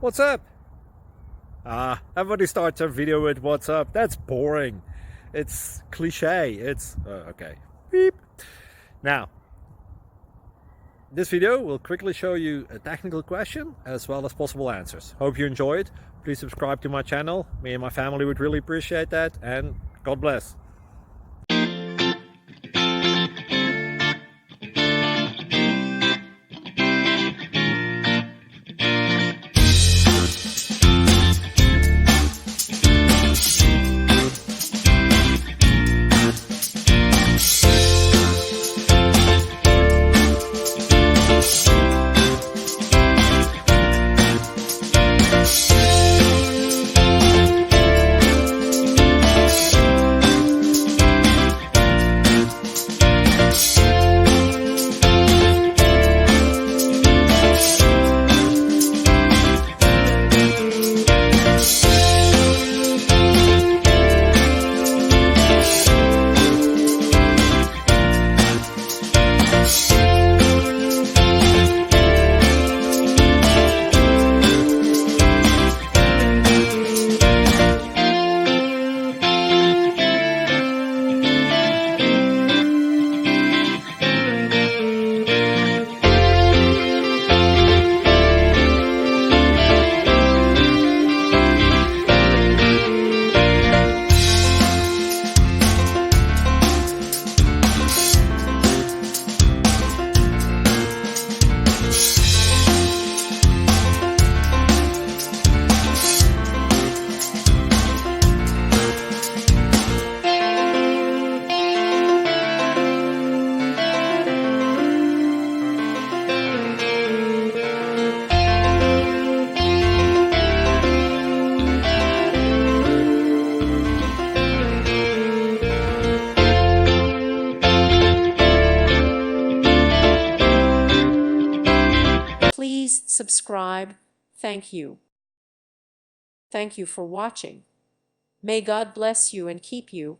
What's up? Everybody starts their video with what's up. That's boring. It's cliche. It's okay. Beep. Now, this video will quickly show you a technical question as well as possible answers. Hope you enjoy it. Please subscribe to my channel. Me and my family would really appreciate that, and God bless. Please subscribe. Thank you. Thank you for watching. May God bless you and keep you.